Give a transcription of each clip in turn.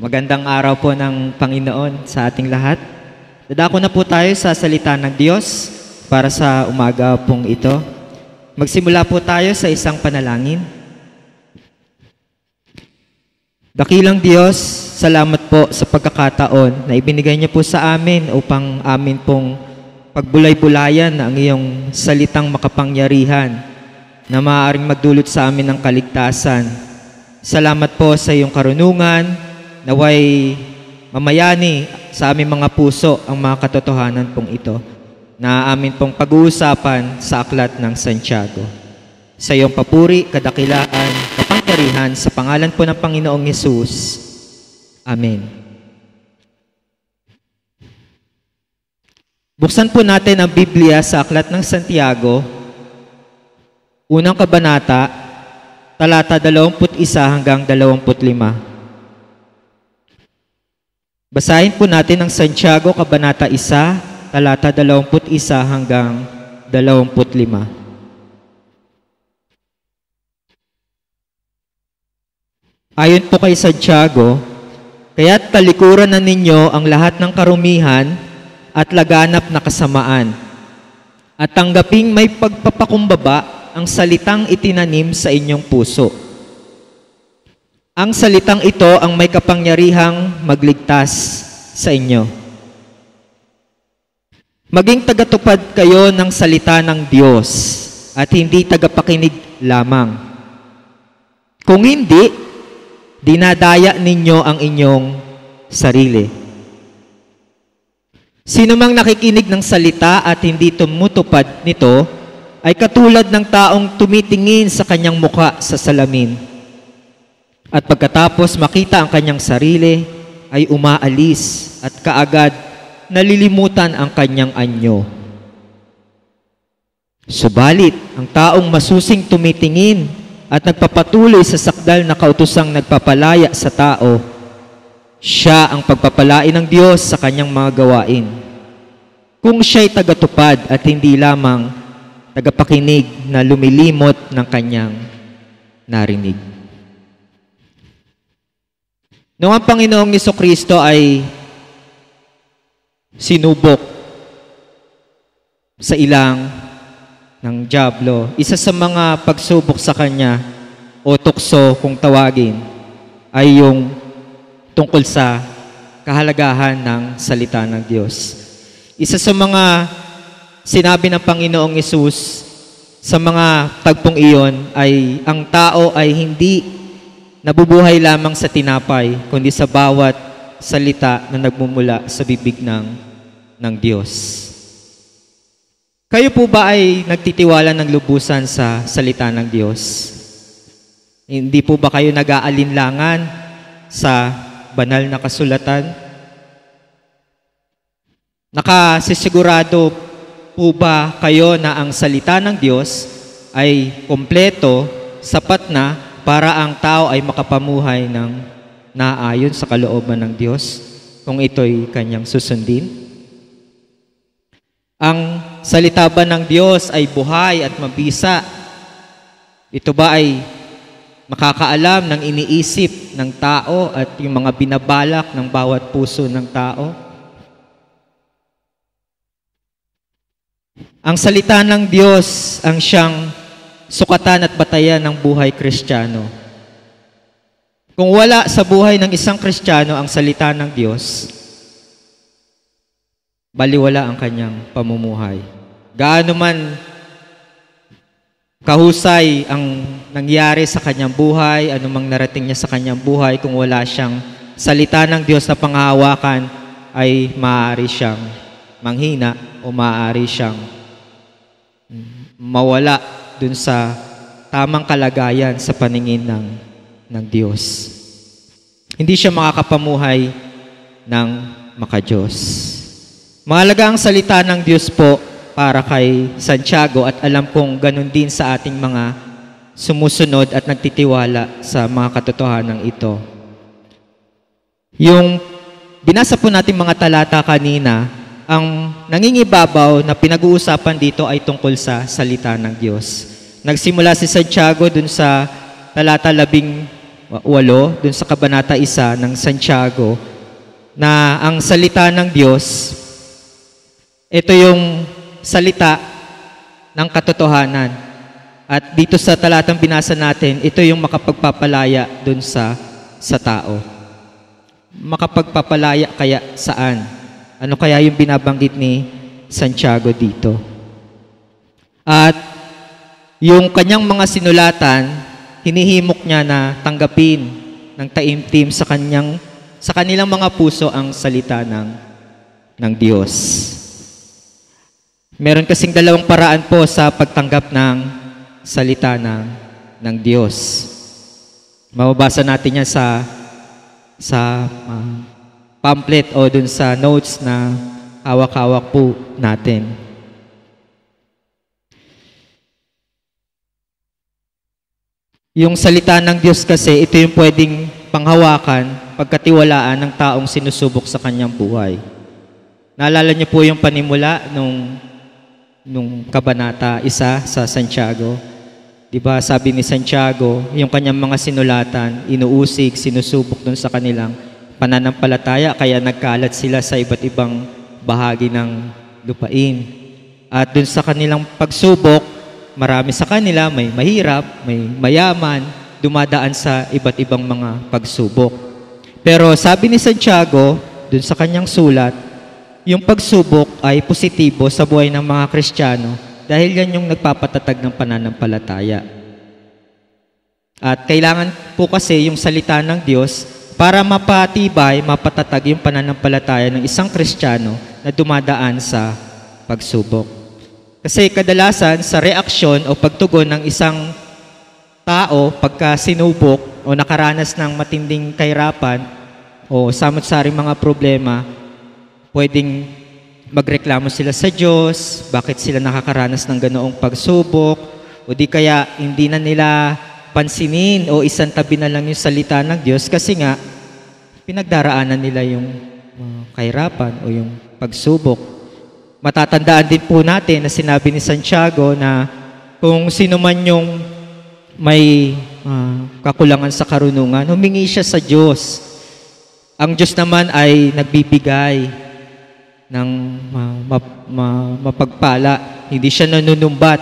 Magandang araw po ng Panginoon sa ating lahat. Dadako na po tayo sa salita ng Diyos para sa umaga pong ito. Magsimula po tayo sa isang panalangin. Dakilang Diyos, salamat po sa pagkakataon na ibinigay niyo po sa amin upang amin pong pagbulay-bulayan ang iyong salitang makapangyarihan na maaaring magdulot sa amin ng kaligtasan. Salamat po sa iyong karunungan, naway mamayani sa aming mga puso ang mga katotohanan pong ito na amin pong pag-uusapan sa aklat ng Santiago. Sa iyong papuri, kadakilaan, kapangyarihan, sa pangalan po ng Panginoong Hesus. Amen. Buksan po natin ang Biblia sa aklat ng Santiago, unang kabanata, talata 21 hanggang 25. Basahin po natin ang Santiago, kabanata 1, talata 21 hanggang 25. Ayon po kay Santiago, kaya't talikuran na ninyo ang lahat ng karumihan at laganap na kasamaan, at tanggaping may pagpapakumbaba ang salitang itinanim sa inyong puso. Ang salitang ito ang may kapangyarihang magligtas sa inyo. Maging tagatupad kayo ng salita ng Diyos at hindi tagapakinig lamang. Kung hindi, dinadaya ninyo ang inyong sarili. Sino mang nakikinig ng salita at hindi tumutupad nito ay katulad ng taong tumitingin sa kanyang muka sa salamin. At pagkatapos makita ang kanyang sarili, ay umaalis at kaagad nalilimutan ang kanyang anyo. Subalit, ang taong masusing tumitingin at nagpapatuloy sa sakdal na kautosang nagpapalaya sa tao, siya ang pagpapalain ng Diyos sa kanyang mga gawain. Kung siya'y tagatupad at hindi lamang tagapakinig na lumilimot ng kanyang narinig. Noong ang Panginoong Jesucristo ay sinubok sa ilang ng dyablo, isa sa mga pagsubok sa kanya o tukso kung tawagin ay yung tungkol sa kahalagahan ng salita ng Diyos. Isa sa mga sinabi ng Panginoong Hesus sa mga tagpong iyon ay ang tao ay hindi nabubuhay lamang sa tinapay, kundi sa bawat salita na nagmumula sa bibig ng Diyos. Kayo po ba ay nagtitiwala ng lubusan sa salita ng Diyos? Hindi po ba kayo nag-aalinlangan sa banal na kasulatan? Nakasisigurado po ba kayo na ang salita ng Diyos ay kompleto, sapat na, para ang tao ay makapamuhay ng naayon sa kalooban ng Diyos kung ito'y kanyang susundin? Ang salita ba ng Diyos ay buhay at mabisa? Ito ba ay makakaalam ng iniisip ng tao at yung mga binabalak ng bawat puso ng tao? Ang salita ng Diyos ang siyang sukatan at batayan ng buhay Kristiyano. Kung wala sa buhay ng isang Kristiyano ang salita ng Diyos, baliwala ang kanyang pamumuhay. Gaano man kahusay ang nangyari sa kanyang buhay, anumang narating niya sa kanyang buhay, kung wala siyang salita ng Diyos na panghahawakan, ay maaari siyang manghina o maaari siyang mawala dun sa tamang kalagayan sa paningin ng Diyos. Hindi siya makakapamuhay ng makadiyos. Mahalaga ang salita ng Diyos po para kay Santiago at alam kong ganun din sa ating mga sumusunod at nagtitiwala sa mga katotohanan ito. Yung binasa po natin mga talata kanina, ang nangingibabaw na pinag-uusapan dito ay tungkol sa salita ng Diyos. Nagsimula si Santiago dun sa talata 8, dun sa Kabanata 1 ng Santiago, na ang salita ng Diyos, ito yung salita ng katotohanan. At dito sa talatang binasa natin, ito yung makapagpapalaya dun sa tao. Makapagpapalaya kaya saan? Ano kaya yung binabanggit ni Santiago dito? At yung kanyang mga sinulatan, hinihimok niya na tanggapin ng taimtim sa kanilang mga puso ang salita ng Diyos. Meron kasing dalawang paraan po sa pagtanggap ng salita ng Diyos. Mababasa natin yan sa pamphlet o dun sa notes na hawak-hawak po natin. Yung salita ng Diyos kasi, ito yung pwedeng panghawakan, pagkatiwalaan ng taong sinusubok sa kanyang buhay. Naalala niyo po yung panimula nung Kabanata 1 sa Santiago. Diba, sabi ni Santiago, yung kanyang mga sinulatan, inuusig, sinusubok dun sa kanilang pananampalataya, kaya nagkalat sila sa iba't ibang bahagi ng lupain. At dun sa kanilang pagsubok, marami sa kanila, may mahirap, may mayaman, dumadaan sa iba't ibang mga pagsubok. Pero sabi ni Santiago, dun sa kanyang sulat, yung pagsubok ay positibo sa buhay ng mga Kristiyano dahil yan yung nagpapatatag ng pananampalataya. At kailangan po kasi yung salita ng Diyos para mapatibay, mapatatag yung pananampalataya ng isang Kristiyano na dumadaan sa pagsubok. Kasi kadalasan sa reaksyon o pagtugon ng isang tao pagka sinubok o nakaranas ng matinding kahirapan o samot-saring mga problema, pwedeng magreklamo sila sa Diyos, bakit sila nakakaranas ng ganoong pagsubok, o di kaya hindi na nila pansinin o isantabi na lang yung salita ng Diyos kasi nga pinagdaraanan nila yung kahirapan o yung pagsubok. Matatandaan din po natin na sinabi ni Santiago na kung sino man yung may kakulangan sa karunungan, humingi siya sa Diyos. Ang Diyos naman ay nagbibigay ng mapagpala, hindi siya nanunumbat.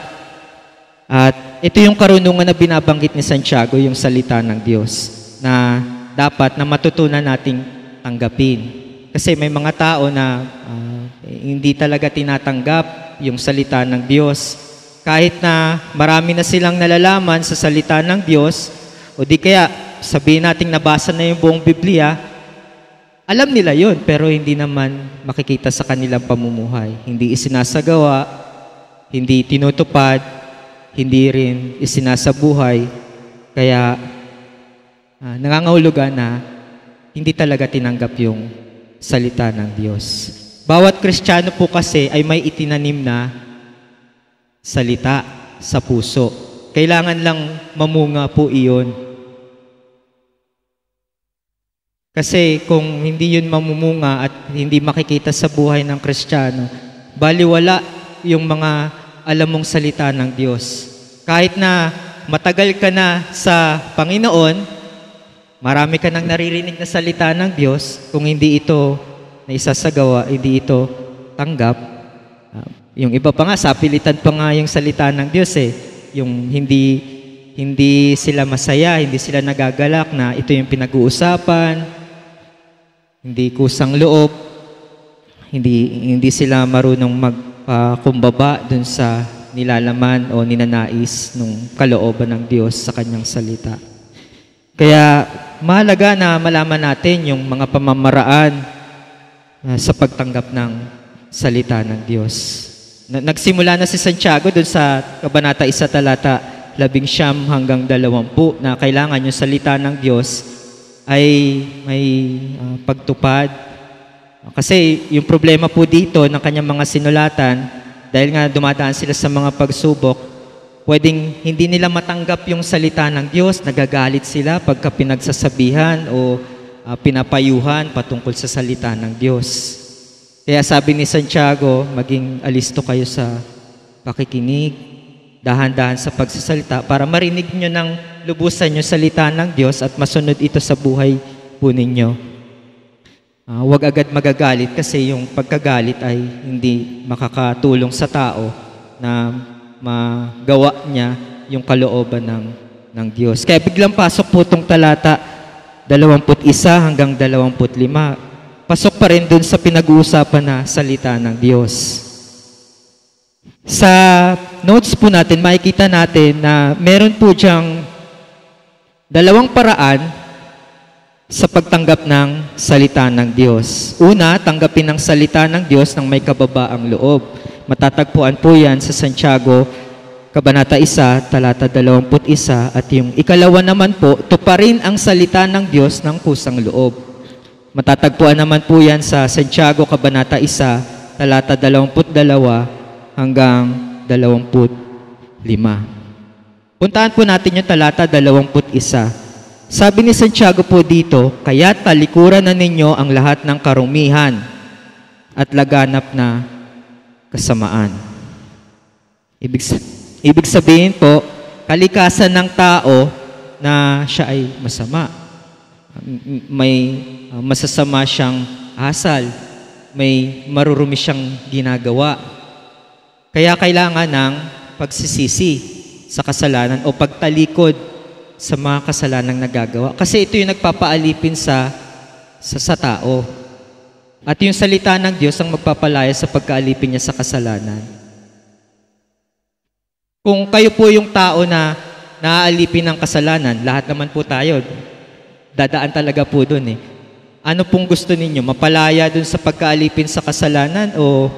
At ito yung karunungan na binabanggit ni Santiago, yung salita ng Diyos, na dapat na matutunan nating tanggapin. Kasi may mga tao na hindi talaga tinatanggap yung salita ng Diyos. Kahit na marami na silang nalalaman sa salita ng Diyos, o di kaya sabihin nating nabasa na yung buong Biblia, alam nila yon pero hindi naman makikita sa kanilang pamumuhay. Hindi isinasagawa, hindi tinutupad, hindi rin isinasabuhay. Kaya nangangahulugan na hindi talaga tinanggap yung salita ng Diyos. Bawat Kristiyano po kasi ay may itinanim na salita sa puso. Kailangan lang mamunga po iyon. Kasi kung hindi yun mamumunga at hindi makikita sa buhay ng Kristiyano, baliwala yung mga alam mong salita ng Diyos. Kahit na matagal ka na sa Panginoon, marami ka nang naririnig na salita ng Diyos, kung hindi ito na isasagawa, hindi ito tanggap. Yung iba pa nga, sapilitan pa nga yung salita ng Diyos Yung hindi sila masaya, hindi sila nagagalak na ito yung pinag-uusapan, hindi kusang loob, hindi sila marunong magpakumbaba dun sa nilalaman o ninanais ng kalooban ng Diyos sa kanyang salita. Kaya mahalaga na malaman natin yung mga pamamaraan sa pagtanggap ng salita ng Diyos. Nagsimula na si Santiago dun sa Kabanata 1 talata 19 hanggang 20 na kailangan yung salita ng Diyos ay may pagtupad. Kasi yung problema po dito ng kanyang mga sinulatan, dahil nga dumadaan sila sa mga pagsubok, pwedeng hindi nila matanggap yung salita ng Diyos, nagagalit sila pagka pinagsasabihan o pinapayuhan patungkol sa salita ng Diyos. Kaya sabi ni Santiago, maging alisto kayo sa pakikinig, dahan-dahan sa pagsasalita para marinig nyo ng lubusan yung salita ng Diyos at masunod ito sa buhay po ninyo. Huwag agad magagalit kasi yung pagkagalit ay hindi makakatulong sa tao na magawa niya yung kalooban ng Diyos. Kaya biglang pasok po itong talata 21 hanggang 25. Pasok pa rin dun sa pinag-uusapan na salita ng Diyos. Sa notes po natin, makikita natin na meron po diyang dalawang paraan sa pagtanggap ng salita ng Diyos. Una, tanggapin ang salita ng Diyos ng may kababaang loob. Matatagpuan po yan sa Santiago, Kabanata 1, talata 21. At yung ikalawa naman po, tuparin ang salita ng Diyos ng kusang loob. Matatagpuan naman po yan sa Santiago, Kabanata 1, talata 22 hanggang 25. Puntahan po natin yung talata 21. Sabi ni Santiago po dito, kaya talikuran na ninyo ang lahat ng karumihan at laganap na kasamaan. Ibig sabihin po, kalikasan ng tao na siya ay masama. May masasama siyang asal. May marurumi siyang ginagawa. Kaya kailangan ng pagsisisi sa kasalanan o pagtalikod sa mga kasalanang nagagawa. Kasi ito yung nagpapaalipin sa tao. At yung salita ng Diyos ang magpapalaya sa pagkaalipin niya sa kasalanan. Kung kayo po yung tao na naaalipin ng kasalanan, lahat naman po tayo, dadaan talaga po dun eh. Ano pong gusto ninyo? Mapalaya dun sa pagkaalipin sa kasalanan o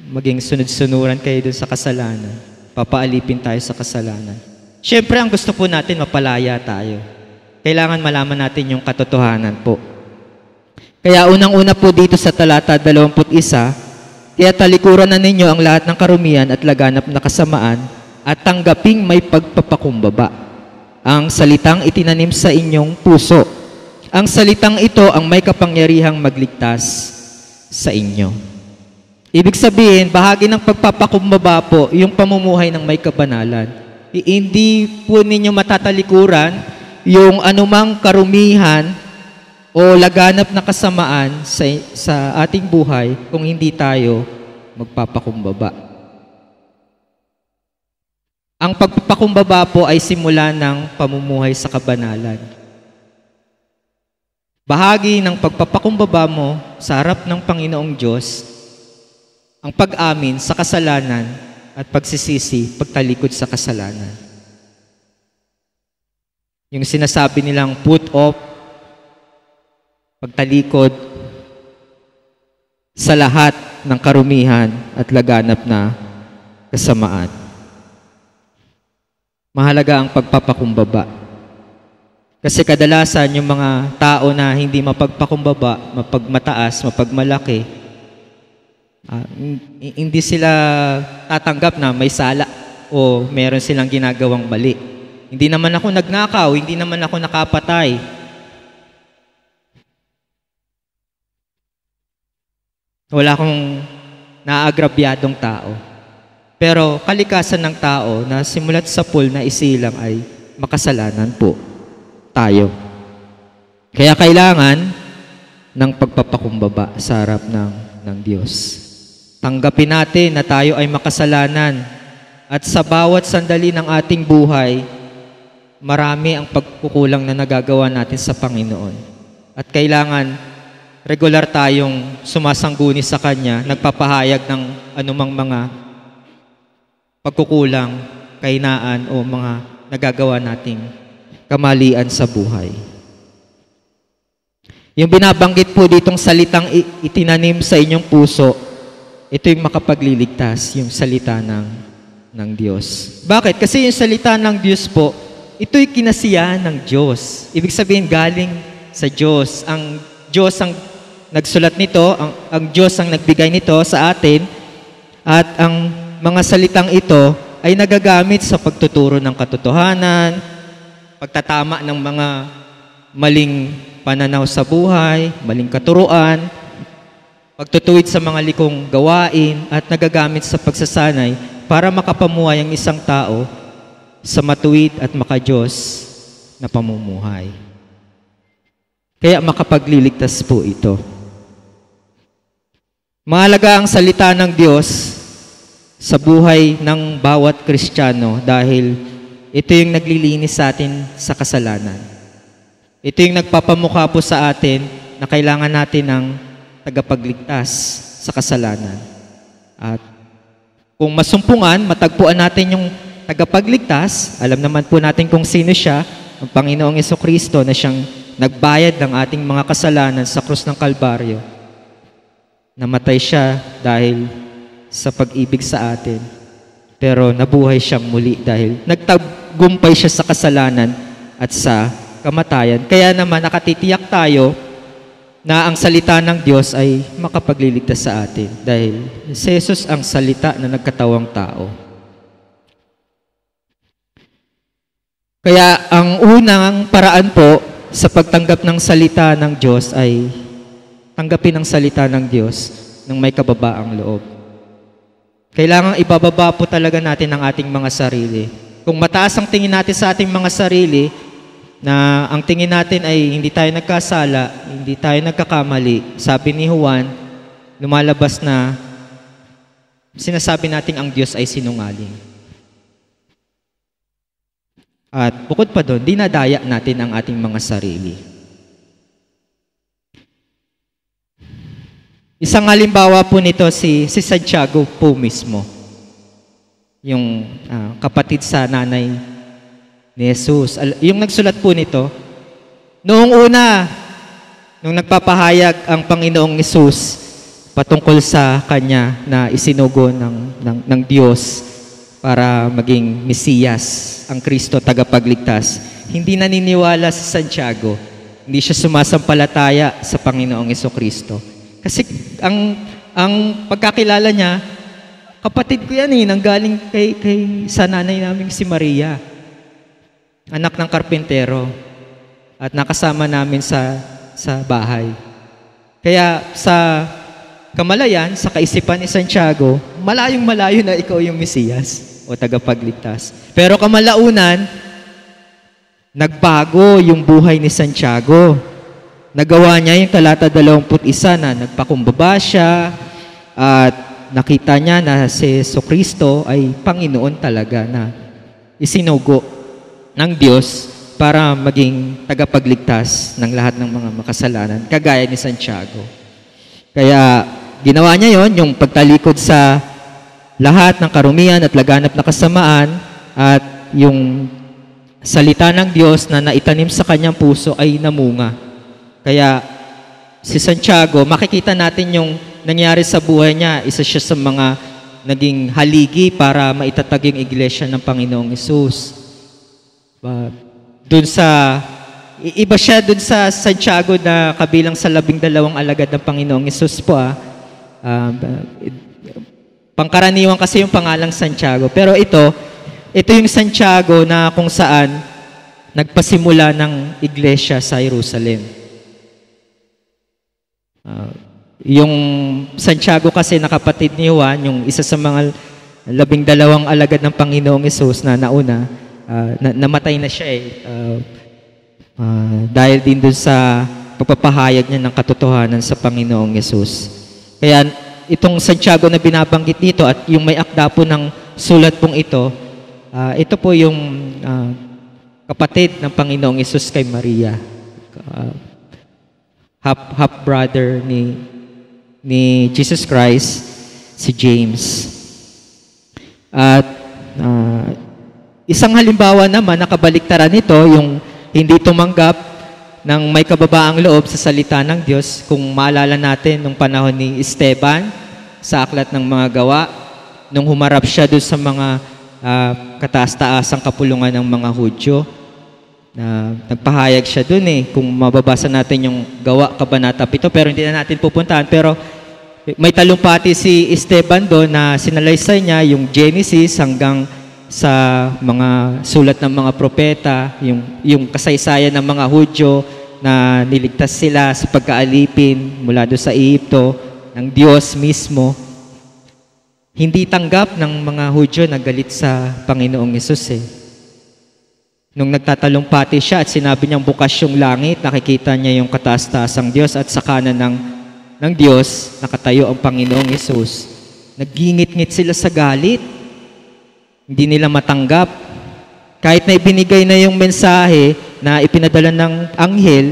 maging sunod-sunuran kayo dun sa kasalanan? Papaalipin tayo sa kasalanan. Siyempre, ang gusto po natin, mapalaya tayo. Kailangan malaman natin yung katotohanan po. Kaya unang-una po dito sa talata 21, kaya talikuran na ninyo ang lahat ng karumihan at laganap na kasamaan at tanggaping may pagpapakumbaba. Ang salitang itinanim sa inyong puso. Ang salitang ito ang may kapangyarihang magligtas sa inyo. Ibig sabihin, bahagi ng pagpapakumbaba po, yung pamumuhay ng may kabanalan. Hindi po ninyo matatalikuran yung anumang karumihan o laganap na kasamaan sa ating buhay kung hindi tayo magpapakumbaba. Ang pagpapakumbaba po ay simula ng pamumuhay sa kabanalan. Bahagi ng pagpapakumbaba mo sa harap ng Panginoong Diyos, ang pag-amin sa kasalanan at pagsisisi, pagtalikod sa kasalanan. Yung sinasabi nilang put off, pagtalikod sa lahat ng karumihan at laganap na kasamaan. Mahalaga ang pagpapakumbaba. Kasi kadalasan yung mga tao na hindi mapagpakumbaba, mapagmataas, mapagmalaki, hindi sila tatanggap na may sala o meron silang ginagawang mali. Hindi naman ako nagnakaw, hindi naman ako nakapatay. Wala akong naagrabyadong tao. Pero kalikasan ng tao na simulat sa pool na isilang ay makasalanan po tayo. Kaya kailangan ng pagpapakumbaba sa harap ng Diyos. Tanggapin natin na tayo ay makasalanan at sa bawat sandali ng ating buhay, marami ang pagkukulang na nagagawa natin sa Panginoon. At kailangan regular tayong sumasangguni sa Kanya, nagpapahayag ng anumang mga pagkukulang, kahinaan o mga nagagawa nating kamalian sa buhay. Yung binabanggit po ditong salitang itinanim sa inyong puso, ito yung makapagliligtas, yung salita ng Diyos. Bakit? Kasi yung salita ng Diyos po, ito'y kinasiyahan ng Diyos. Ibig sabihin, galing sa Diyos. Ang Diyos ang nagsulat nito, ang Diyos ang nagbigay nito sa atin, at ang mga salitang ito ay nagagamit sa pagtuturo ng katotohanan, pagtatama ng mga maling pananaw sa buhay, maling katuruan, pagtutuwid sa mga likong gawain, at nagagamit sa pagsasanay para makapamuhay ang isang tao sa matuwid at makadiyos na pamumuhay. Kaya makapagliligtas po ito. Mahalaga ang salita ng Diyos sa buhay ng bawat Kristiyano dahil ito yung naglilinis sa atin sa kasalanan. Ito yung nagpapamukha po sa atin na kailangan natin ng tagapagligtas sa kasalanan. At kung masumpungan, matagpuan natin yung tagapagligtas, alam naman po natin kung sino siya, ang Panginoong Jesucristo na siyang nagbayad ng ating mga kasalanan sa krus ng Kalbaryo. Namatay siya dahil sa pag-ibig sa atin. Pero nabuhay siyang muli dahil nagtagumpay siya sa kasalanan at sa kamatayan. Kaya naman nakatitiyak tayo na ang salita ng Diyos ay makapagliligtas sa atin dahil si Jesus ang salita na nagkatawang tao. Kaya ang unang paraan po sa pagtanggap ng salita ng Diyos ay tanggapin ang salita ng Diyos ng may kababaang loob. Kailangang ibababa po talaga natin ang ating mga sarili. Kung mataas ang tingin natin sa ating mga sarili, na ang tingin natin ay hindi tayo nagkasala, hindi tayo nagkakamali. Sabi ni Juan, lumalabas na sinasabi natin ang Diyos ay sinungaling. At bukod pa doon, dinadaya natin ang ating mga sarili. Isang halimbawa po nito si Santiago po mismo. Yung kapatid sa nanay ni Jesus. Yung nagsulat po nito, noong una, nung nagpapahayag ang Panginoong Jesus patungkol sa kanya na isinugo ng Diyos para maging Mesiyas, ang Kristo tagapagligtas, hindi naniniwala si Santiago. Hindi siya sumasampalataya sa Panginoong Jesucristo. Kasi ang pagkakilala niya, kapatid ko yan nanggaling sa nanay namin si Maria, anak ng karpintero, at nakasama namin sa bahay. Kaya sa kamalayan, sa kaisipan ni Santiago, malayong-malayo na ikaw yung Mesiyas o tagapagligtas. Pero kamalaunan, nagbago yung buhay ni Santiago. Nagawa niya yung talata 21 na nagpakumbaba siya at nakita niya na si Jesucristo ay Panginoon talaga na isinugo ng Diyos para maging tagapagligtas ng lahat ng mga makasalanan, kagaya ni Santiago. Kaya ginawa niya yon, yung pagtalikod sa lahat ng karumian at laganap na kasamaan, at yung salita ng Diyos na naitanim sa kanyang puso ay namunga. Kaya si Santiago, makikita natin yung nangyari sa buhay niya. Isa siya sa mga naging haligi para maitatag yung iglesia ng Panginoong Hesus. Iba siya dun sa Santiago na kabilang sa 12 alagad ng Panginoong Hesus po. Pangkaraniwan kasi yung pangalang Santiago. Pero ito yung Santiago na kung saan nagpasimula ng iglesia sa Jerusalem. Yung Santiago kasi na kapatid ni Juan, yung isa sa mga 12 alagad ng Panginoong Hesus na nauna, namatay na siya dahil din dun sa pagpapahayag niya ng katotohanan sa Panginoong Hesus. Kaya itong Santiago na binabanggit dito at yung may akda po ng sulat pong ito, ito po yung kapatid ng Panginoong Hesus kay Maria. Half brother ni Jesus Christ, si James. At isang halimbawa naman, nakabaliktaran nito, yung hindi tumanggap ng may kababaang loob sa salita ng Diyos. Kung maalala natin, nung panahon ni Esteban, sa Aklat ng Mga Gawa, nung humarap siya doon sa mga kataas-taasang kapulungan ng mga Hudyo, nagpahayag siya doon kung mababasa natin yung Gawa, Kabanata 7, pero hindi na natin pupuntahan. Pero may talumpati si Esteban doon na sinalaysay niya yung Genesis hanggang sa mga sulat ng mga propeta, yung kasaysayan ng mga Hudyo na niligtas sila sa pagkaalipin mula doon sa Ehipto ng Diyos mismo. Hindi tanggap ng mga Hudyo na galit sa Panginoong Hesus eh. Nung nagtatalumpati siya at sinabi niyang bukas yung langit, nakikita niya yung kataas-taasang Diyos at sa kanan ng Diyos, nakatayo ang Panginoong Hesus. Nagingit-ngit sila sa galit. Hindi nila matanggap. Kahit na ibinigay na yung mensahe na ipinadala ng anghel,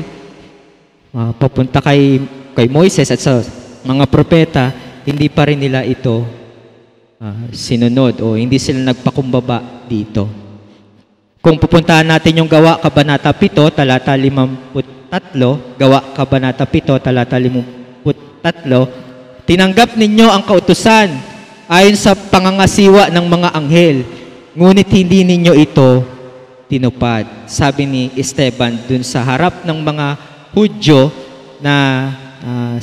papunta kay Moises at sa mga propeta, hindi pa rin nila ito sinunod o hindi sila nagpakumbaba dito. Kung pupuntahan natin yung Gawa Kabanata 7, talata 53, Gawa Kabanata 7, talata 53, tinanggap ninyo ang kautusan ayon sa pangangasiwa ng mga anghel, ngunit hindi ninyo ito tinupad. Sabi ni Esteban dun sa harap ng mga Hudyo na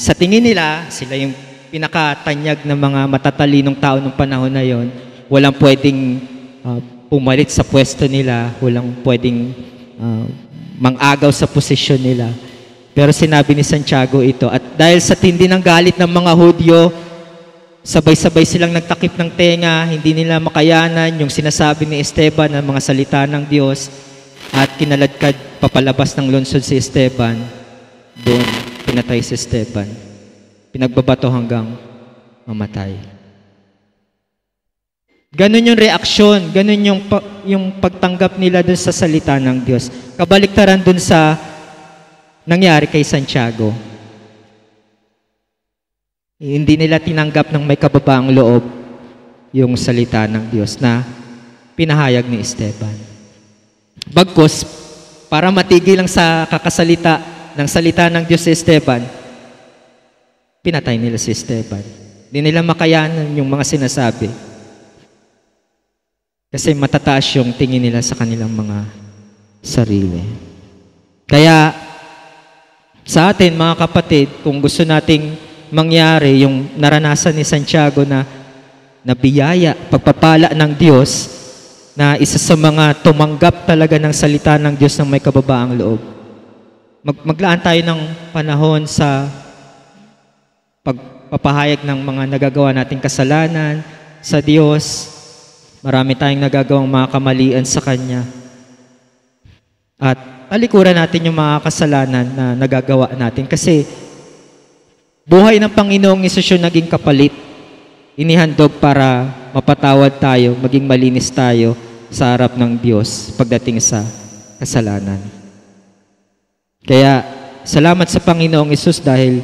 sa tingin nila, sila yung pinakatanyag ng mga matatalinong tao ng panahon na yon, walang pwedeng pumalit sa pwesto nila, walang pwedeng mang-agaw sa posisyon nila. Pero sinabi ni Santiago ito, at dahil sa tindi ng galit ng mga Hudyo, sabay-sabay silang nagtakip ng tenga, hindi nila makayanan yung sinasabi ni Esteban ng mga salita ng Diyos, at kinaladkad papalabas ng lungsod si Esteban. Doon, pinatay si Esteban. Pinagbabato hanggang mamatay. Ganun yung reaksyon, ganun yung pagtanggap nila dun sa salita ng Diyos. Kabaliktaran dun sa nangyari kay Santiago. Hindi nila tinanggap ng may kababaang loob yung salita ng Diyos na pinahayag ni Esteban. Bagkus, para matigil lang sa kakasalita ng salita ng Diyos si Esteban, pinatay nila si Esteban. Hindi nila makayanan yung mga sinasabi. Kasi matataas yung tingin nila sa kanilang mga sarili. Kaya, sa atin mga kapatid, kung gusto nating mangyari yung naranasan ni Santiago na biyaya, pagpapala ng Diyos, na isa sa mga tumanggap talaga ng salita ng Diyos ng may kababaang loob. Maglaan tayo ng panahon sa pagpapahayag ng mga nagagawa nating kasalanan sa Diyos. Marami tayong nagagawang mga kamalian sa Kanya. At talikuran natin yung mga kasalanan na nagagawa natin. Kasi buhay ng Panginoong Hesus yung naging kapalit. Inihandog para mapatawad tayo, maging malinis tayo sa harap ng Diyos pagdating sa kasalanan. Kaya salamat sa Panginoong Hesus dahil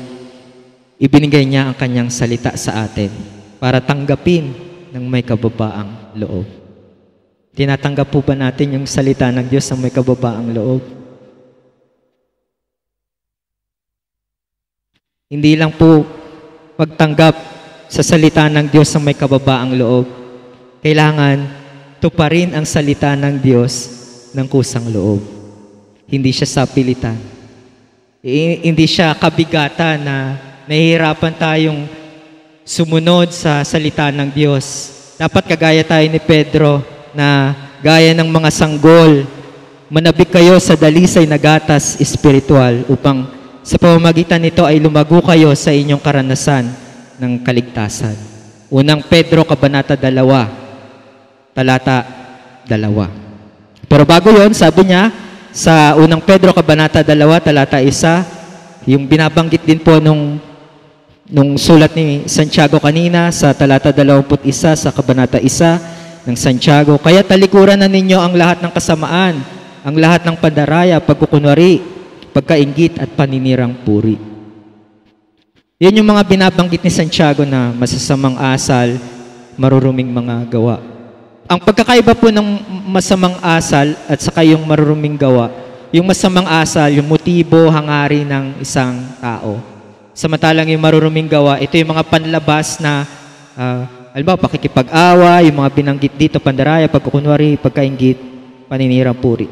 ibinigay niya ang Kanyang salita sa atin para tanggapin ng may kababaang loob. Tinatanggap po ba natin yung salita ng Diyos ng may kababaang loob? Hindi lang po pagtanggap sa salita ng Diyos ng may kababaang loob. Kailangan tuparin ang salita ng Diyos ng kusang loob. Hindi siya sapilitan. Hindi siya kabigatan na nahihirapan tayong sumunod sa salita ng Diyos. Dapat kagaya tayo ni Pedro na gaya ng mga sanggol, manabik kayo sa dalisay na gatas espiritual upang sa pamamagitan nito ay lumago kayo sa inyong karanasan ng kaligtasan. Unang Pedro, Kabanata 2, talata 2. Pero bago yon, sabi niya, sa unang Pedro, Kabanata 2, talata 1, yung binabanggit din po nung sulat ni Santiago kanina sa talata 21 sa Kabanata 1 ng Santiago. Kaya talikuran na ninyo ang lahat ng kasamaan, ang lahat ng pandaraya, pagkukunwari, pagkainggit at paninirang puri. Yan yung mga binabanggit ni Santiago na masasamang asal, maruruming mga gawa. Ang pagkakaiba po ng masamang asal at saka yung maruruming gawa, yung masamang asal, yung motibo, hangarin ng isang tao. Samantalang yung maruruming gawa, ito yung mga panlabas na, halimbawa, pakikipag-awa, yung mga binanggit dito, pandaraya, pagkukunwari, pagkainggit, paninirang puri.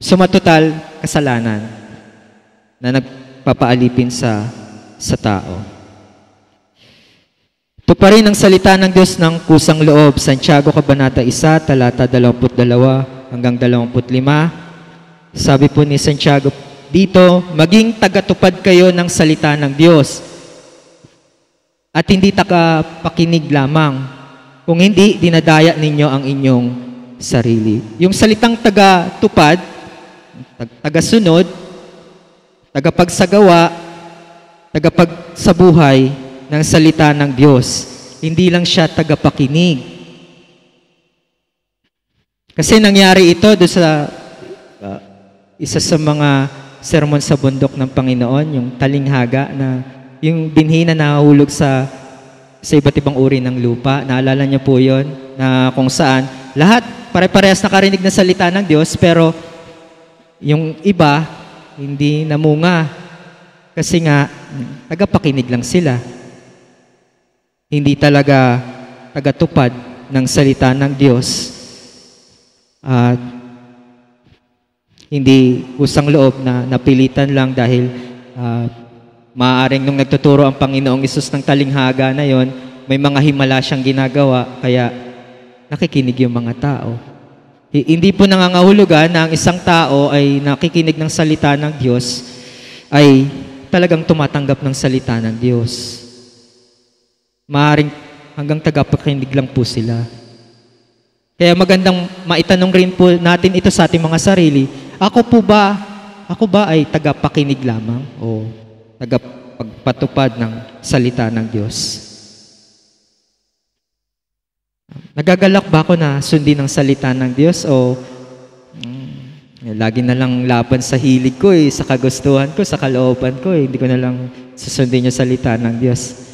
Sumatotal, kasalanan na nagpapaalipin sa tao. Tuparin ang salita ng Diyos ng kusang loob. Santiago, Kabanata 1, talata 22 hanggang 25. Sabi po ni Santiago dito, maging tagatupad kayo ng salita ng Diyos. at hindi tagapakinig lamang. Kung hindi, dinadaya ninyo ang inyong sarili. Yung salitang taga-tupad, taga-sunod, tagapagsagawa, tagapagsabuhay ng salita ng Diyos. Hindi lang siya tagapakinig. Kasi nangyari ito doon sa isa sa mga sermon sa bundok ng Panginoon, yung talinghaga na yung binhi na nahulog sa iba't ibang uri ng lupa. Naalala niyo po yun, na kung saan lahat pare-parehas nakarinig na salita ng Diyos, pero yung iba hindi namunga kasi nga tagapakinig lang sila. Hindi talaga tagatupad ng salita ng Diyos at hindi kusang loob na napilitan lang dahil maaaring nung nagtuturo ang Panginoong Hesus ng talinghaga na yon, may mga himala siyang ginagawa, kaya nakikinig yung mga tao. Hindi po nangangahulugan na ang isang tao ay nakikinig ng salita ng Diyos ay talagang tumatanggap ng salita ng Diyos. Maaaring hanggang tagapakinig lang po sila. Kaya magandang maitanong rin po natin ito sa ating mga sarili. Ako ba ay tagapakinig lamang o tagapagpatupad ng salita ng Diyos? Nagagalak ba ako na sundin ang salita ng Diyos o lagi na lang laban sa hilig ko, sa kagustuhan ko, sa kalooban ko, hindi ko na lang susundin yung salita ng Diyos?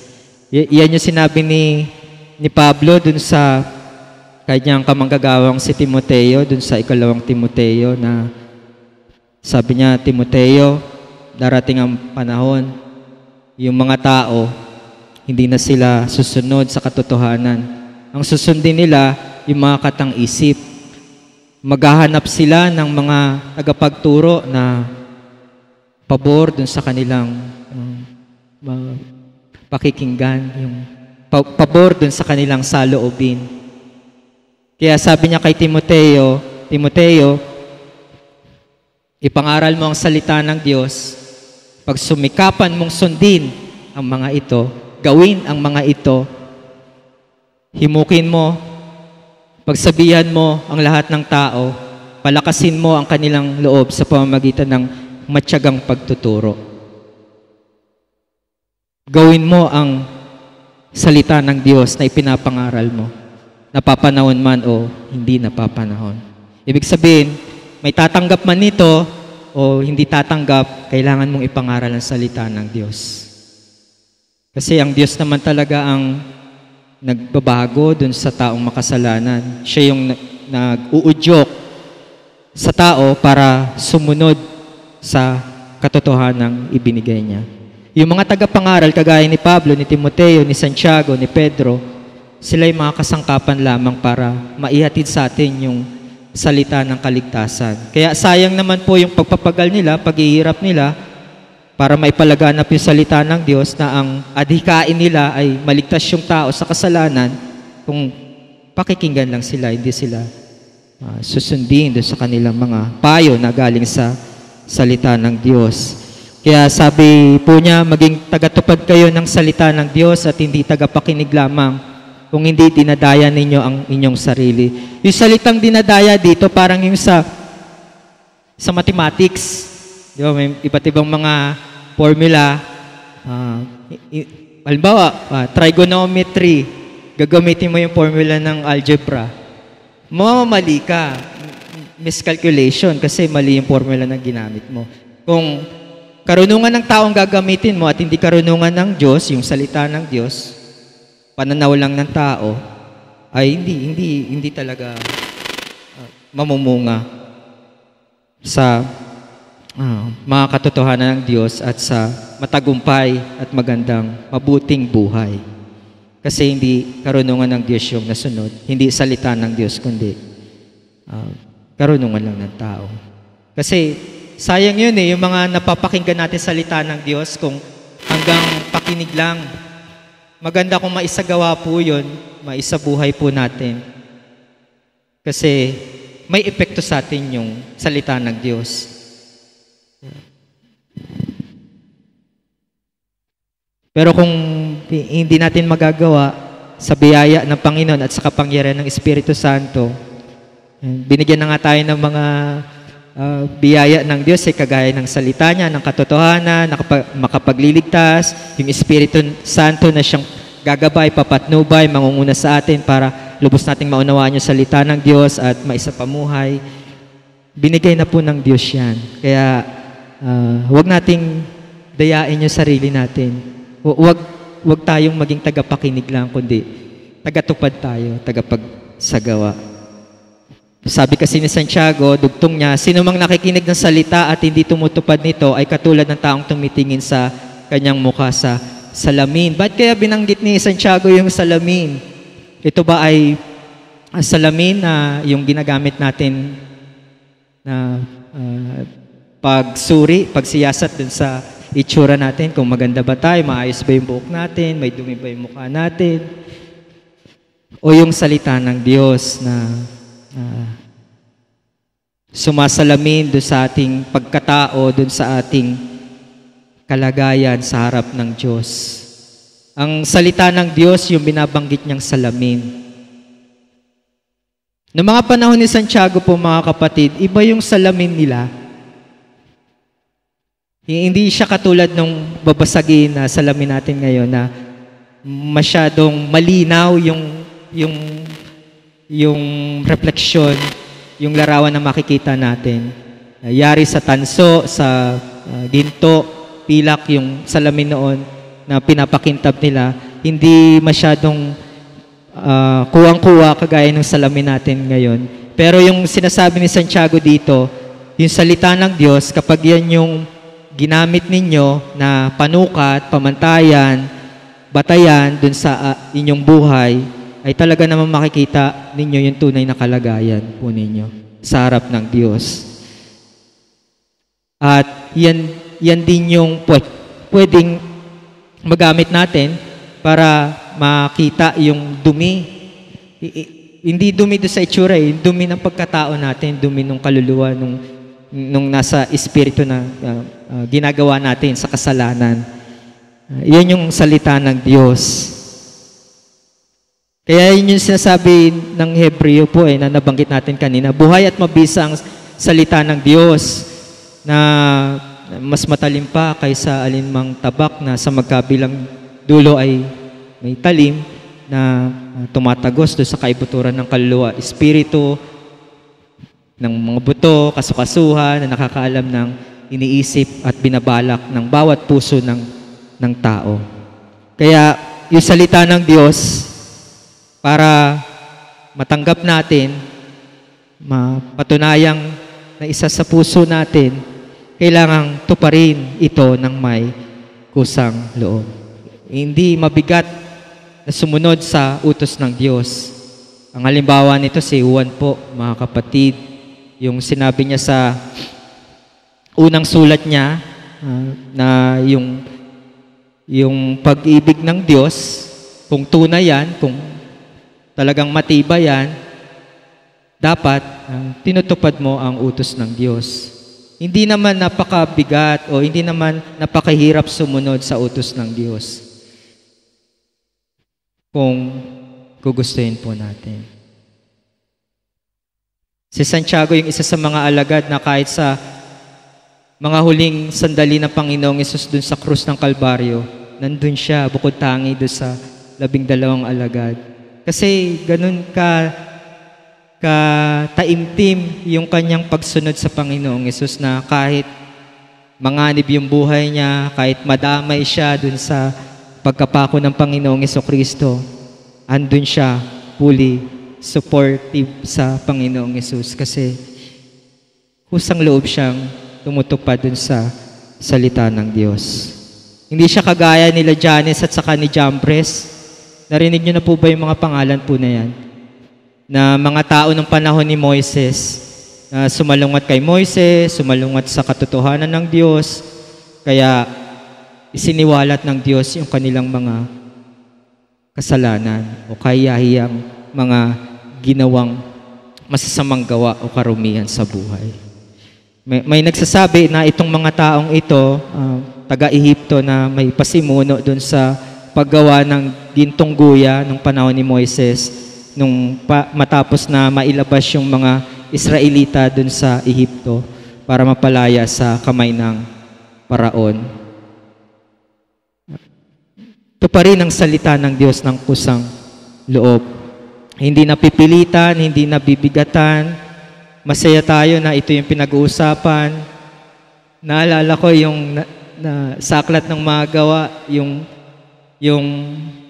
Yan yung sinabi ni Pablo dun sa kanyang kamanggagawang si Timoteo, dun sa 2 Timoteo, na sabi niya, Timoteo, darating ang panahon, yung mga tao, hindi na sila susunod sa katotohanan. Ang susundin nila, yung mga katang-isip. Maghahanap sila ng mga tagapagturo na pabor dun sa kanilang pakikinggan, yung pabor dun sa kanilang saloobin. Kaya sabi niya kay Timoteo, Timoteo, ipangaral mo ang salita ng Diyos, pag sumikapan mong sundin ang mga ito, gawin ang mga ito, himukin mo, pagsabihan mo ang lahat ng tao, palakasin mo ang kanilang loob sa pamamagitan ng matyagang pagtuturo. Gawin mo ang salita ng Diyos na ipinapangaral mo, napapanahon man o hindi napapanahon. Ibig sabihin, may tatanggap man nito o hindi tatanggap, kailangan mong ipangaral ang salita ng Diyos. Kasi ang Diyos naman talaga ang nagbabago dun sa taong makasalanan. Siya yung nag-uudyok sa tao para sumunod sa katotohanang ibinigay niya. Yung mga tagapangaral, kagaya ni Pablo, ni Timoteo, ni Santiago, ni Pedro, sila yung mga kasangkapan lamang para maihatid sa atin yung salita ng kaligtasan. Kaya sayang naman po yung pagpapagal nila, paghihirap nila, para maipalaganap yung salita ng Diyos na ang adhikain nila ay maligtas yung tao sa kasalanan kung pakikinggan lang sila, hindi sila susundin doon sa kanilang mga payo na galing sa salita ng Diyos. Kaya sabi po niya, maging tagatupad kayo ng salita ng Diyos at hindi tagapakinig lamang, kung hindi dinadaya ninyo ang inyong sarili. Yung salitang dinadaya dito parang yung sa mathematics. Di ba? May iba't ibang mga formula. Halimbawa, trigonometry. Gagamitin mo yung formula ng algebra. Mamamali ka. Miscalculation kasi mali yung formula na ginamit mo. Kung karunungan ng taong gagamitin mo at hindi karunungan ng Diyos, yung salita ng Diyos, pananaw lang ng tao, ay hindi talaga mamumunga sa mga katotohanan ng Diyos at sa matagumpay at magandang, mabuting buhay. Kasi hindi karunungan ng Diyos yung nasunod, hindi salita ng Diyos, kundi karunungan lang ng tao. Kasi sayang yun yung mga napapakinggan natin salita ng Diyos kung hanggang pakinig lang. Maganda kung maisagawa po yun, maisabuhay po natin. Kasi may epekto sa atin yung salita ng Diyos. Pero kung hindi natin magagawa sa biyaya ng Panginoon at sa kapangyarihan ng Espiritu Santo. Binigyan na nga tayo ng mga biyaya ng Diyos, kagaya ng salita niya, ng katotohanan, makapagliligtas, yung Espiritu Santo na siyang gagabay, papatnubay, mangunguna sa atin para lubos nating maunawaan yung salita ng Diyos at maisapamuhay. Binigay na po ng Diyos yan. Kaya huwag nating dayain yung sarili natin. Huwag tayong maging tagapakinig lang, kundi tagatupad tayo, tagapagsagawa. Sabi kasi ni Santiago, dugtong niya, sino mang nakikinig ng salita at hindi tumutupad nito ay katulad ng taong tumitingin sa kanyang mukha sa salamin. Ba't kaya binanggit ni Santiago yung salamin? Ito ba ay salamin na yung ginagamit natin na pagsuri, pagsiyasat dun sa itsura natin, kung maganda ba tayo, maayos ba yung buhok natin, may dumi ba yung mukha natin, o yung salita ng Diyos na sumasalamin doon sa ating pagkatao, doon sa ating kalagayan sa harap ng Diyos. Ang salita ng Diyos, yung binabanggit niyang salamin. Noong mga panahon ni Santiago po, mga kapatid, iba yung salamin nila. Hindi siya katulad ng babasagin na salamin natin ngayon na masyadong malinaw yung refleksyon, yung larawan na makikita natin. Yari sa tanso, sa ginto, pilak, yung salamin noon na pinapakintab nila, hindi masyadong kuwang-kuwa kagaya ng salamin natin ngayon. Pero yung sinasabi ni Santiago dito, yung salita ng Diyos, kapag yan yung ginamit ninyo na panukat, pamantayan, batayan dun sa inyong buhay, ay talaga naman makikita ninyo yung tunay na kalagayan po ninyo sa harap ng Diyos. At yan din yung pwedeng magamit natin para makita yung dumi. Hindi dumi doon sa itsura, yung dumi ng pagkatao natin, dumi ng kaluluwa, nung nasa espiritu na ginagawa natin sa kasalanan. Yan yung salita ng Diyos. Kaya yun yung sinasabi ng Hebreo po na nabanggit natin kanina. Buhay at mabisa ang salita ng Diyos na mas matalim pa kaysa alinmang tabak na sa magkabilang dulo ay may talim na tumatagos doon sa kaibuturan ng kaluluwa, espiritu, ng mga buto, kasukasuhan na nakakaalam ng iniisip at binabalak ng bawat puso ng tao. Kaya yung salita ng Diyos, para matanggap natin, mapatunayang na isa sa puso natin, kailangang tuparin ito ng may kusang loob. Hindi mabigat na sumunod sa utos ng Diyos. Ang halimbawa nito si Juan po, mga kapatid, yung sinabi niya sa unang sulat niya na yung pag-ibig ng Diyos, kung tunay yan, kung talagang matibay yan, dapat tinutupad mo ang utos ng Diyos. Hindi naman napakabigat o hindi naman napakahirap sumunod sa utos ng Diyos. Kung gugustuhin po natin. Si Santiago yung isa sa mga alagad na kahit sa mga huling sandali ng Panginoong Hesus dun sa krus ng Kalbaryo, nandun siya, bukod tangi dun sa 12 alagad. Kasi ganun ka taimtim yung kanyang pagsunod sa Panginoong Hesus na kahit manganib yung buhay niya, kahit madamay siya dun sa pagkapako ng Panginoong Hesukristo, andun siya, fully supportive sa Panginoong Hesus kasi kusang loob siyang tumutupad dun sa salita ng Diyos. Hindi siya kagaya nila Janes at saka ni Jambres. Narinig niyo na po ba yung mga pangalan po na yan? Na mga tao ng panahon ni Moises, na sumalungat kay Moises, sumalungat sa katotohanan ng Diyos, kaya isiniwalat ng Diyos yung kanilang mga kasalanan o kahiyahiyang mga ginawang masasamang gawa o karumihan sa buhay. May nagsasabi na itong mga taong ito, taga-Ehipto na may pasimuno doon sa paggawa ng gintong guya nung panahon ni Moises, matapos na mailabas yung mga Israelita dun sa Ehipto para mapalaya sa kamay ng Paraon. Ito pa rin ang salita ng Diyos ng kusang loob. Hindi napipilitan, hindi nabibigatan. Masaya tayo na ito yung pinag-uusapan. Naalala ko yung sa aklat ng mga gawa, yung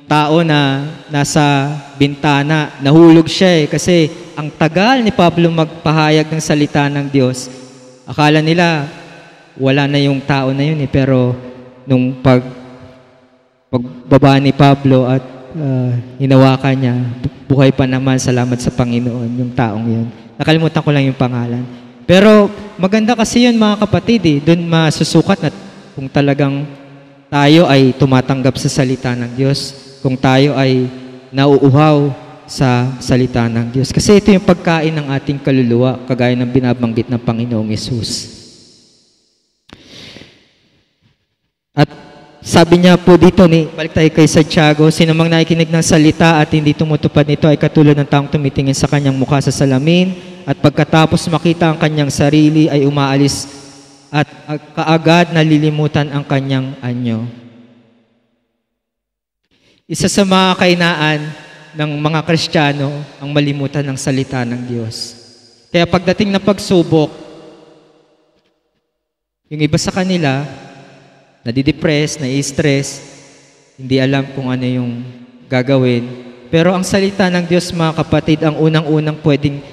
tao na nasa bintana, nahulog siya kasi ang tagal ni Pablo magpahayag ng salita ng Diyos. Akala nila wala na yung tao na yun pero nung pagbaba ni Pablo at hinawakan niya, buhay pa naman, salamat sa Panginoon, yung taong yun. Nakalimutan ko lang yung pangalan. Pero maganda kasi yun mga kapatid, doon masusukat na kung talagang tayo ay tumatanggap sa salita ng Diyos, kung tayo ay nauuhaw sa salita ng Diyos. Kasi ito yung pagkain ng ating kaluluwa, kagaya ng binabanggit ng Panginoong Yesus. At sabi niya po dito, balik tayo kay Santiago, sino mang nakikinig ng salita at hindi tumutupad nito ay katulad ng taong tumitingin sa kanyang mukha sa salamin at pagkatapos makita ang kanyang sarili ay umaalis at kaagad nalilimutan ang kanyang anyo. Isa sa mga kainaan ng mga Kristiyano ang malimutan ng salita ng Diyos. Kaya pagdating ng pagsubok, yung iba sa kanila, nadidepress, nai-stress, hindi alam kung ano yung gagawin. Pero ang salita ng Diyos, mga kapatid, ang unang-unang pwedeng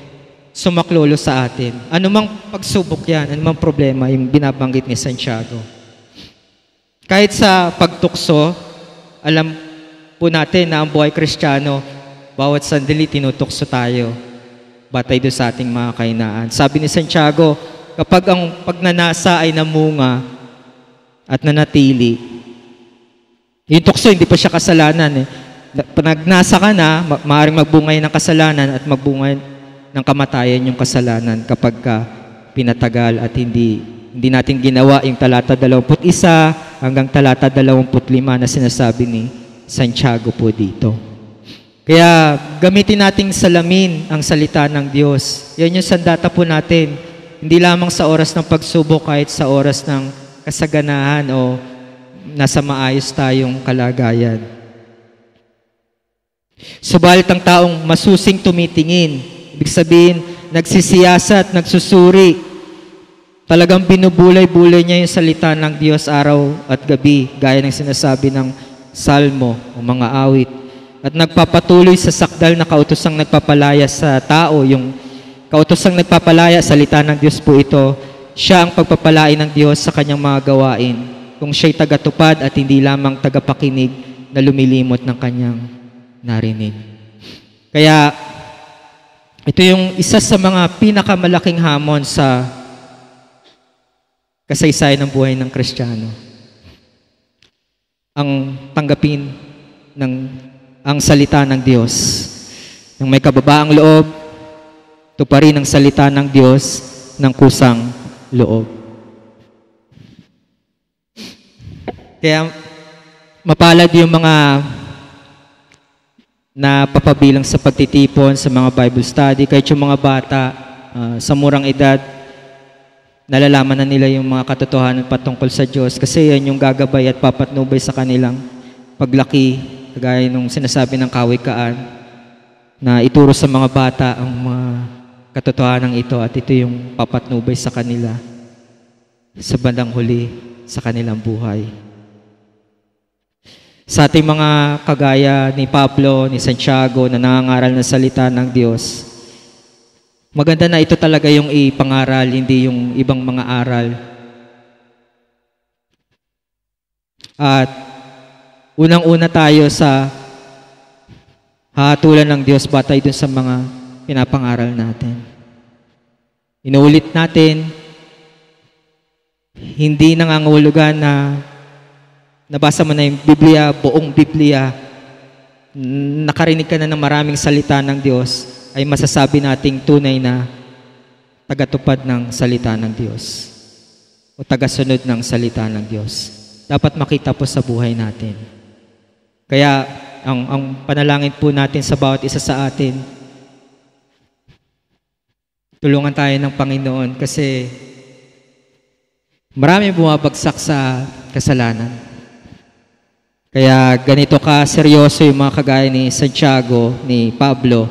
sumaklolo sa atin. Anumang pagsubok yan, anumang problema, yung binabanggit ni Santiago. Kahit sa pagtukso, alam po natin na ang buhay Kristiyano, bawat sandali tinutukso tayo. Batay doon sa ating mga kainaan. Sabi ni Santiago, kapag ang pagnanasa ay namunga, at nanatili. Yung tukso, hindi pa siya kasalanan. Pag nasa ka na, maaaring magbungay ng kasalanan at magbungay ng kamatayan yung kasalanan kapag ka pinatagal at hindi natin ginawa yung talata 21 hanggang talata 25 na sinasabi ni Santiago po dito. Kaya gamitin nating salamin ang salita ng Diyos. Yan yung sandata po natin. Hindi lamang sa oras ng pagsubok, kahit sa oras ng kasaganahan o nasa maayos tayong kalagayan. Subalit ang taong masusing tumitingin, ibig sabihin, nagsisiyasat, nagsusuri, talagang binubulay-bulay niya yung salita ng Diyos araw at gabi, gaya ng sinasabi ng Salmo o mga awit. At nagpapatuloy sa sakdal na kautosang nagpapalaya sa tao, yung kautosang nagpapalaya, salita ng Diyos po ito, siya ang pagpapalain ng Diyos sa kanyang mga gawain, kung siya'y tagatupad at hindi lamang tagapakinig na lumilimot ng kanyang narinig. Kaya, ito yung isa sa mga pinakamalaking hamon sa kasaysayan ng buhay ng Kristiyano. Ang tanggapin ang salita ng Diyos. Nang may kababaang loob, ito pa rin ang salita ng Diyos ng kusang loob. Kaya mapalad yung mga napapabilang sa pagtitipon, sa mga Bible study, kahit yung mga bata sa murang edad, nalalaman na nila yung mga katotohanan patungkol sa Diyos kasi yan yung gagabay at papatnubay sa kanilang paglaki, kagaya nung sinasabi ng kawikaan na ituro sa mga bata ang mga katotohanan ito at ito yung papatnubay sa kanila sa bandang huli sa kanilang buhay. Sa ating mga kagaya ni Pablo, ni Santiago na nangangaral ng salita ng Diyos, maganda na ito talaga yung ipangaral, hindi yung ibang mga aral. At unang-una tayo sa hahatulan ng Diyos batay dun sa mga pinapangaral natin. Inuulit natin, hindi nangangahulugan na nabasa mo na yung Biblia, buong Biblia, nakarinig ka na ng maraming salita ng Diyos, ay masasabi nating tunay na tagatupad ng salita ng Diyos o tagasunod ng salita ng Diyos. Dapat makita po sa buhay natin. Kaya ang panalangin po natin sa bawat isa sa atin, tulungan tayo ng Panginoon kasi marami bumabagsak sa kasalanan. Kaya ganito ka seryoso yung mga kagaya ni Santiago, ni Pablo,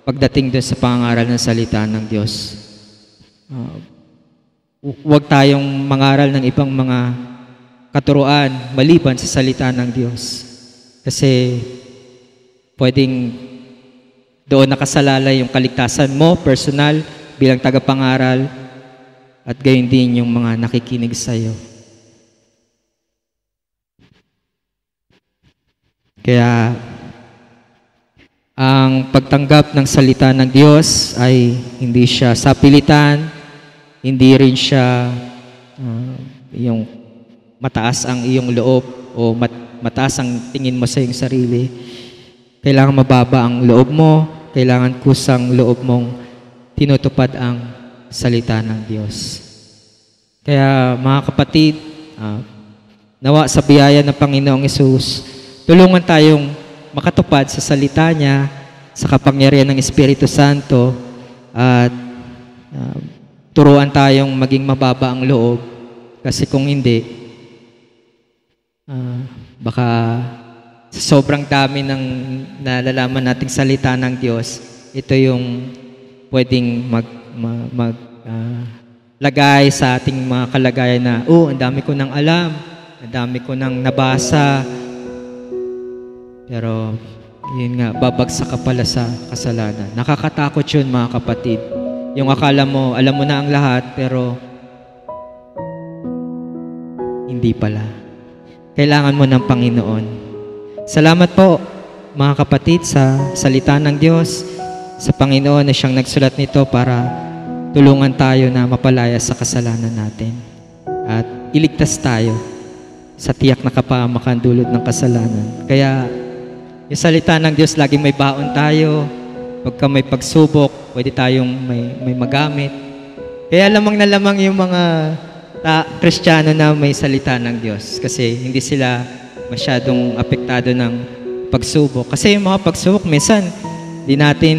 pagdating doon sa pangangaral ng salita ng Diyos. Huwag tayong mangaral ng ibang mga katuruan maliban sa salita ng Diyos. Kasi pwedeng doon nakasalalay yung kaligtasan mo, personal, bilang tagapangaral, at gayon din yung mga nakikinig sa iyo. Kaya ang pagtanggap ng salita ng Diyos ay hindi siya sapilitan, hindi rin siya yung mataas ang iyong loob o mataas ang tingin mo sa iyong sarili. Kailangan mababa ang loob mo, kailangan kusang loob mong tinutupad ang salita ng Diyos. Kaya mga kapatid, nawa sa biyaya ng Panginoong Hesus, tulungan tayong makatupad sa salita niya, sa kapangyarihan ng Espiritu Santo, at turuan tayong maging mababa ang loob. Kasi kung hindi, baka sa sobrang dami ng nalalaman nating salita ng Diyos, ito yung pwedeng lagay sa ating mga kalagayan na, ang dami ko nang alam, ang dami ko nang nabasa, pero yun nga, babagsak ka pala sa kasalanan. Nakakatakot yun mga kapatid. Yung akala mo, alam mo na ang lahat, pero hindi pala. Kailangan mo ng Panginoon. Salamat po mga kapatid sa salita ng Diyos, sa Panginoon na siyang nagsulat nito para tulungan tayo na mapalaya sa kasalanan natin at iligtas tayo sa tiyak na kapahamakan dulot ng kasalanan. Kaya yung salita ng Diyos, laging may baon tayo. Pagka may pagsubok, pwede tayong may magamit. Kaya lamang na lamang yung mga Kristiyano na may salita ng Diyos. Kasi hindi sila masyadong apektado ng pagsubok. Kasi yung mga pagsubok, minsan, di natin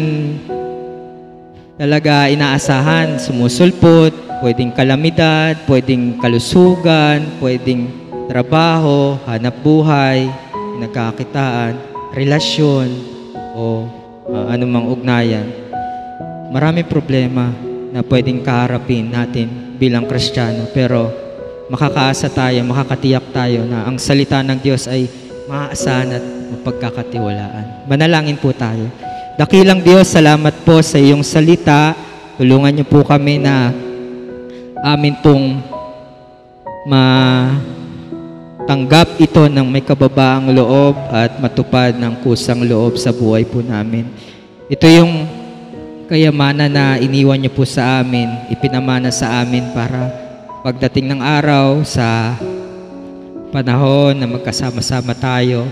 talaga inaasahan. Sumusulpot, pwedeng kalamidad, pwedeng kalusugan, pwedeng trabaho, hanap buhay, nagkakitaan, relasyon o anumang ugnayan. Maraming problema na pwedeng kaharapin natin bilang Kristiyano, pero makakaasa tayo, makakatiyak tayo na ang salita ng Diyos ay maaasahan at mapagkakatiwalaan. Manalangin po tayo. Dakilang Diyos, salamat po sa iyong salita. Tulungan niyo po kami na amin pong tanggap ito ng may kababaang loob at matupad ng kusang loob sa buhay po namin. Ito yung kayamanan na iniwan niyo po sa amin, ipinamana sa amin para pagdating ng araw sa panahon na magkasama-sama tayo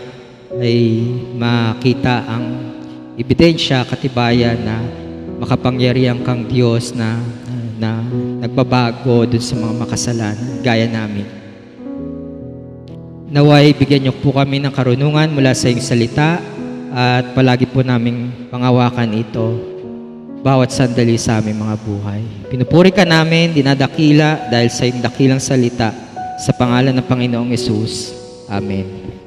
ay makita ang ebidensya, katibayan na makapangyarihan kang Diyos na nagbabago dun sa mga makasalanan gaya namin. Naway, bigyan niyo po kami ng karunungan mula sa iyong salita at palagi po naming pangawakan ito bawat sandali sa aming mga buhay. Pinupuri ka namin, dinadakila dahil sa iyong dakilang salita, sa pangalan ng Panginoong Hesus. Amen.